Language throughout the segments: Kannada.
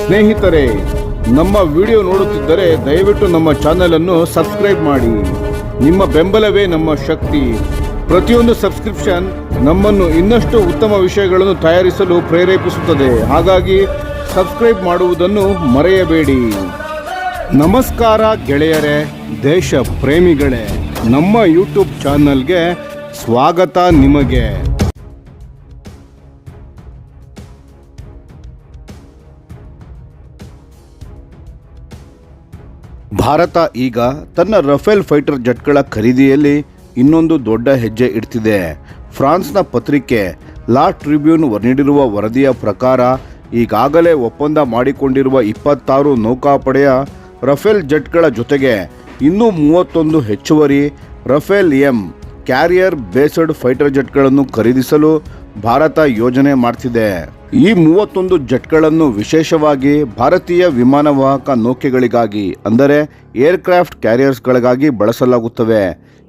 ಸ್ನೇಹಿತರೆ, ನಮ್ಮ ವಿಡಿಯೋ ನೋಡುತ್ತಿದ್ದರೆ ದಯವಿಟ್ಟು ನಮ್ಮ ಚಾನೆಲ್ ಅನ್ನು ಸಬ್ಸ್ಕ್ರೈಬ್ ಮಾಡಿ. ನಿಮ್ಮ ಬೆಂಬಲವೇ ನಮ್ಮ ಶಕ್ತಿ. ಪ್ರತಿಯೊಂದು ಸಬ್ಸ್ಕ್ರಿಪ್ಷನ್ ನಮ್ಮನ್ನು ಇನ್ನಷ್ಟು ಉತ್ತಮ ವಿಷಯಗಳನ್ನು ತಯಾರಿಸಲು ಪ್ರೇರೇಪಿಸುತ್ತದೆ. ಹಾಗಾಗಿ ಸಬ್ಸ್ಕ್ರೈಬ್ ಮಾಡುವುದನ್ನು ಮರೆಯಬೇಡಿ. ನಮಸ್ಕಾರ ಗೆಳೆಯರೇ, ದೇಶ ಪ್ರೇಮಿಗಳೇ, ನಮ್ಮ ಯೂಟ್ಯೂಬ್ ಚಾನಲ್ಗೆ ಸ್ವಾಗತ ನಿಮಗೆ. ಭಾರತ ಈಗ ತನ್ನ ರಫೇಲ್ ಫೈಟರ್ ಜೆಟ್ಗಳ ಖರೀದಿಯಲ್ಲಿ ಇನ್ನೊಂದು ದೊಡ್ಡ ಹೆಜ್ಜೆ ಇಡ್ತಿದೆ. ಫ್ರಾನ್ಸ್ನ ಪತ್ರಿಕೆ ಲಾ ಟ್ರಿಬ್ಯೂನ್ ನೀಡಿರುವ ವರದಿಯ ಪ್ರಕಾರ ಈಗಾಗಲೇ ಒಪ್ಪಂದ ಮಾಡಿಕೊಂಡಿರುವ 26 ನೌಕಾಪಡೆಯ ರಫೇಲ್ ಜೆಟ್ಗಳ ಜೊತೆಗೆ ಇನ್ನೂ 31 ಹೆಚ್ಚುವರಿ ರಫೇಲ್ ಕ್ಯಾರಿಯರ್ ಬೇಸ್ಡ್ ಫೈಟರ್ ಜೆಟ್ಗಳನ್ನು ಖರೀದಿಸಲು ಭಾರತ ಯೋಜನೆ ಮಾಡ್ತಿದೆ. ಈ 31 ಜೆಟ್ಗಳನ್ನು ವಿಶೇಷವಾಗಿ ಭಾರತೀಯ ವಿಮಾನವಾಹಕ ನೌಕೆಗಳಿಗಾಗಿ ಅಂದರೆ ಏರ್ಕ್ರಾಫ್ಟ್ ಕ್ಯಾರಿಯರ್ಸ್ಗಳಿಗಾಗಿ ಬಳಸಲಾಗುತ್ತವೆ.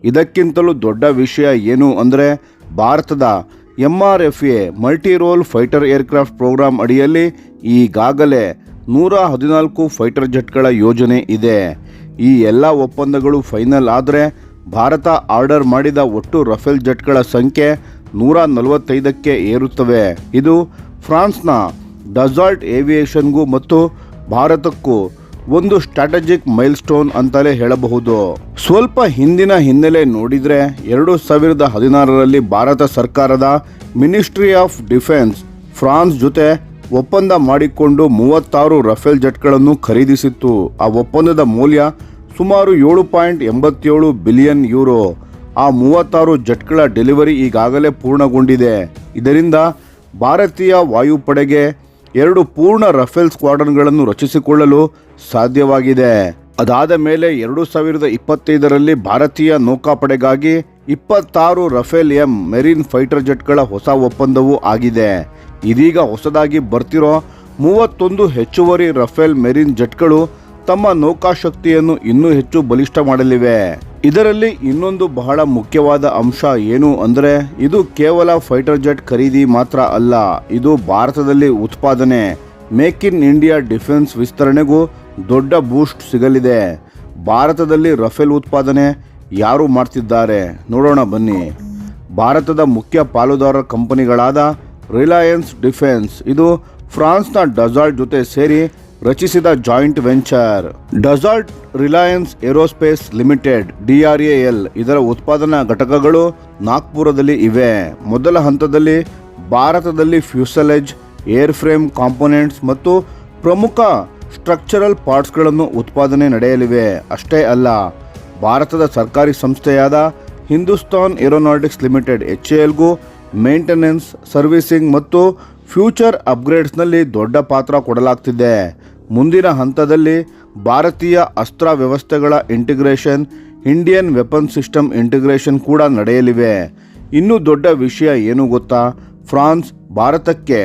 ಇದಕ್ಕಿಂತಲೂ ದೊಡ್ಡ ವಿಷಯ ಏನು ಅಂದರೆ ಭಾರತದ MRFA multi role fighter aircraft programme ಅಡಿಯಲ್ಲಿ ಈಗಾಗಲೇ 114 ಫೈಟರ್ ಜೆಟ್ಗಳ ಯೋಜನೆ ಇದೆ. ಈ ಎಲ್ಲ ಒಪ್ಪಂದಗಳು ಫೈನಲ್ ಆದರೆ ಭಾರತ ಆರ್ಡರ್ ಮಾಡಿದ ಒಟ್ಟು ರಫೇಲ್ ಜೆಟ್ಗಳ ಸಂಖ್ಯೆ 145ಕ್ಕೆ ಏರುತ್ತವೆ. ಇದು ಫ್ರಾನ್ಸ್ನ ಡಸಾಲ್ಟ್ ಏವಿಯೇಷನ್ಗೂ ಮತ್ತು ಭಾರತಕ್ಕೂ ಒಂದು ಸ್ಟ್ರಾಟಜಿಕ್ ಮೈಲ್ ಸ್ಟೋನ್ ಅಂತಲೇ ಹೇಳಬಹುದು. ಸ್ವಲ್ಪ ಹಿಂದಿನ ಹಿನ್ನೆಲೆ ನೋಡಿದರೆ 2016ರಲ್ಲಿ ಭಾರತ ಸರ್ಕಾರದ ಮಿನಿಸ್ಟ್ರಿ ಆಫ್ ಡಿಫೆನ್ಸ್ ಫ್ರಾನ್ಸ್ ಜೊತೆ ಒಪ್ಪಂದ ಮಾಡಿಕೊಂಡು 36 ರಫೇಲ್ ಜೆಟ್ಗಳನ್ನು ಖರೀದಿಸಿತ್ತು. ಆ ಒಪ್ಪಂದದ ಮೌಲ್ಯ ಸುಮಾರು 7.87 ಬಿಲಿಯನ್ ಯೂರೋ. ಆ 36 ಜೆಟ್ಗಳ ಡೆಲಿವರಿ ಈಗಾಗಲೇ ಪೂರ್ಣಗೊಂಡಿದೆ. ಇದರಿಂದ ಭಾರತೀಯ ವಾಯುಪಡೆಗೆ 2 ಪೂರ್ಣ ರಫೇಲ್ ಸ್ಕ್ವಾಡ್ರನ್ಗಳನ್ನು ರಚಿಸಿಕೊಳ್ಳಲು ಸಾಧ್ಯವಾಗಿದೆ. ಅದಾದ ಮೇಲೆ 2025ರಲ್ಲಿ ಭಾರತೀಯ ನೌಕಾಪಡೆಗಾಗಿ 26 ರಫೇಲ್ ಮೆರಿನ್ ಫೈಟರ್ ಜೆಟ್ಗಳ ಹೊಸ ಒಪ್ಪಂದವೂ ಆಗಿದೆ. ಇದೀಗ ಹೊಸದಾಗಿ ಬರ್ತಿರೋ 31 ಹೆಚ್ಚುವರಿ ರಫೇಲ್ ಮೆರಿನ್ ಜೆಟ್ಗಳು ತಮ್ಮ ನೌಕಾಶಕ್ತಿಯನ್ನು ಇನ್ನೂ ಹೆಚ್ಚು ಬಲಿಷ್ಠ ಮಾಡಲಿವೆ. ಇದರಲ್ಲಿ ಇನ್ನೊಂದು ಬಹಳ ಮುಖ್ಯವಾದ ಅಂಶ ಏನು ಅಂದರೆ ಇದು ಕೇವಲ ಫೈಟರ್ ಜೆಟ್ ಖರೀದಿ ಮಾತ್ರ ಅಲ್ಲ, ಇದು ಭಾರತದಲ್ಲಿ ಉತ್ಪಾದನೆ ಮೇಕ್ ಇನ್ ಇಂಡಿಯಾ ಡಿಫೆನ್ಸ್ ವಿಸ್ತರಣೆಗೂ ದೊಡ್ಡ ಬೂಸ್ಟ್ ಸಿಗಲಿದೆ. ಭಾರತದಲ್ಲಿ ರಫೇಲ್ ಉತ್ಪಾದನೆ ಯಾರು ಮಾಡ್ತಿದ್ದಾರೆ ನೋಡೋಣ ಬನ್ನಿ. ಭಾರತದ ಮುಖ್ಯ ಪಾಲುದಾರ ಕಂಪನಿಗಳಾದ ರಿಲಯನ್ಸ್ ಡಿಫೆನ್ಸ್, ಇದು ಫ್ರಾನ್ಸ್ನ ಡಸಾಲ್ಟ್ ಜೊತೆ ಸೇರಿ ರಚಿಸಿದ joint venture. Dassault Reliance aerospace limited DRAL ಇದರ ಉತ್ಪಾದನಾ ಘಟಕಗಳು ನಾಗ್ಪುರದಲ್ಲಿ ಇವೆ. ಮೊದಲ ಹಂತದಲ್ಲಿ ಭಾರತದಲ್ಲಿ ಫ್ಯೂಸಲೇಜ್, ಏರ್ ಫ್ರೇಮ್ ಕಾಂಪೋನೆಂಟ್ಸ್ ಮತ್ತು ಪ್ರಮುಖ ಸ್ಟ್ರಕ್ಚರಲ್ ಪಾರ್ಟ್ಸ್ಗಳನ್ನು ಉತ್ಪಾದನೆ ನಡೆಯಲಿವೆ. ಅಷ್ಟೇ ಅಲ್ಲ, ಭಾರತದ ಸರ್ಕಾರಿ ಸಂಸ್ಥೆಯಾದ ಹಿಂದೂಸ್ತಾನ್ ಏರೋನಾಟಿಕ್ಸ್ ಲಿಮಿಟೆಡ್ HALಗೂ ಮೇಂಟೆನೆನ್ಸ್, ಸರ್ವಿಸಿಂಗ್ ಮತ್ತು ಫ್ಯೂಚರ್ ಅಪ್ಗ್ರೇಡ್ಸ್ನಲ್ಲಿ ದೊಡ್ಡ ಪಾತ್ರ ಕೊಡಲಾಗ್ತಿದೆ. ಮುಂದಿನ ಹಂತದಲ್ಲಿ ಭಾರತೀಯ ಅಸ್ತ್ರ ವ್ಯವಸ್ಥೆಗಳ integration, Indian weapon system integration ಕೂಡ ನಡೆಯಲಿವೆ. ಇನ್ನೂ ದೊಡ್ಡ ವಿಷಯ ಏನು ಗೊತ್ತಾ? ಫ್ರಾನ್ಸ್ ಭಾರತಕ್ಕೆ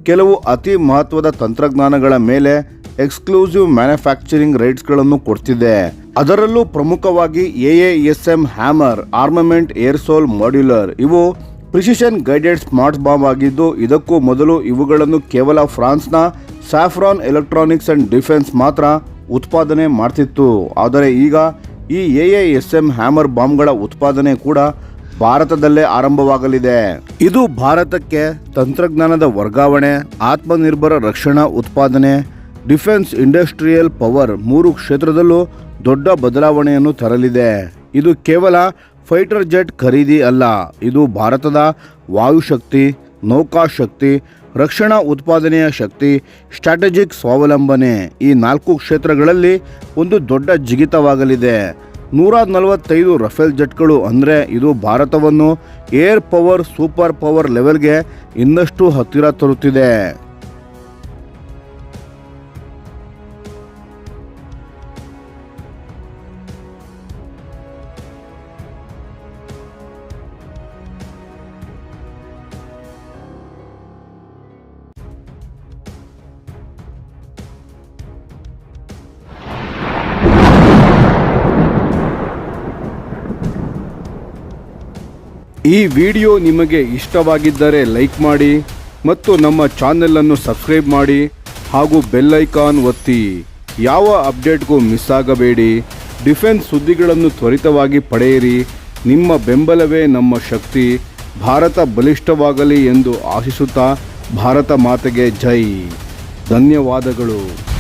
ಕೆಲವು ಅತಿ ಮಹತ್ವದ ತಂತ್ರಜ್ಞಾನಗಳ ಮೇಲೆ ಎಕ್ಸ್ಕ್ಲೂಸಿವ್ ಮ್ಯಾನುಫ್ಯಾಕ್ಚರಿಂಗ್ ರೈಟ್ಸ್ಗಳನ್ನು ಕೊಡ್ತಿದೆ. ಅದರಲ್ಲೂ ಪ್ರಮುಖವಾಗಿ AASM ಹ್ಯಾಮರ್ ಆರ್ಮಮೆಂಟ್ ಏರ್ಸೋಲ್ ಮಾಡ್ಯುಲರ್. ಇವು ಪ್ರಿಸಿಷನ್ ಗೈಡೆಡ್ ಸ್ಮಾರ್ಟ್ ಬಾಂಬ್ ಆಗಿದ್ದು, ಇದಕ್ಕೂ ಮೊದಲು ಇವುಗಳನ್ನು ಕೇವಲ ಫ್ರಾನ್ಸ್ನ ಸ್ಯಾಫ್ರಾನ್ ಎಲೆಕ್ಟ್ರಾನಿಕ್ಸ್ ಅಂಡ್ ಡಿಫೆನ್ಸ್ ಮಾತ್ರ ಉತ್ಪಾದನೆ ಮಾಡ್ತಿತ್ತು. ಆದರೆ ಈಗ ಈ AASM ಹ್ಯಾಮರ್ ಬಾಂಬ್ಗಳ ಉತ್ಪಾದನೆ ಕೂಡ ಭಾರತದಲ್ಲೇ ಆರಂಭವಾಗಲಿದೆ. ಇದು ಭಾರತಕ್ಕೆ ತಂತ್ರಜ್ಞಾನದ ವರ್ಗಾವಣೆ, ಆತ್ಮನಿರ್ಭರ ರಕ್ಷಣಾ ಉತ್ಪಾದನೆ, ಡಿಫೆನ್ಸ್ ಇಂಡಸ್ಟ್ರಿಯಲ್ ಪವರ್ 3 ಕ್ಷೇತ್ರದಲ್ಲೂ ದೊಡ್ಡ ಬದಲಾವಣೆಯನ್ನು ತರಲಿದೆ. ಇದು ಕೇವಲ ಫೈಟರ್ ಜೆಟ್ ಖರೀದಿ ಅಲ್ಲ, ಇದು ಭಾರತದ ವಾಯುಶಕ್ತಿ, ನೌಕಾಶಕ್ತಿ, ರಕ್ಷಣಾ ಉತ್ಪಾದನೆಯ ಶಕ್ತಿ, ಸ್ಟ್ರಾಟಜಿಕ್ ಸ್ವಾವಲಂಬನೆ ಈ 4 ಕ್ಷೇತ್ರಗಳಲ್ಲಿ ಒಂದು ದೊಡ್ಡ ಜಿಗಿತವಾಗಲಿದೆ. 145 ರಫೇಲ್ ಜೆಟ್ಗಳು ಅಂದರೆ ಇದು ಭಾರತವನ್ನು ಏರ್ ಪವರ್ ಸೂಪರ್ ಪವರ್ ಲೆವೆಲ್ಗೆ ಇನ್ನಷ್ಟು ಹತ್ತಿರ ತರುತ್ತಿದೆ. ಈ ವಿಡಿಯೋ ನಿಮಗೆ ಇಷ್ಟವಾಗಿದ್ದರೆ ಲೈಕ್ ಮಾಡಿ ಮತ್ತು ನಮ್ಮ ಚಾನೆಲ್ ಅನ್ನು ಸಬ್ಸ್ಕ್ರೈಬ್ ಮಾಡಿ. ಹಾಗೂ ಬೆಲ್ ಐಕಾನ್ ಒತ್ತಿ. ಯಾವ ಅಪ್ಡೇಟ್ಗೂ ಮಿಸ್ ಆಗಬೇಡಿ. ಡಿಫೆನ್ಸ್ ಸುದ್ದಿಗಳನ್ನು ತ್ವರಿತವಾಗಿ ಪಡೆಯಿರಿ. ನಿಮ್ಮ ಬೆಂಬಲವೇ ನಮ್ಮ ಶಕ್ತಿ. ಭಾರತ ಬಲಿಷ್ಠವಾಗಲಿ ಎಂದು ಆಶಿಸುತ್ತಾ ಭಾರತ ಮಾತೆಗೆ ಜೈ. ಧನ್ಯವಾದಗಳು.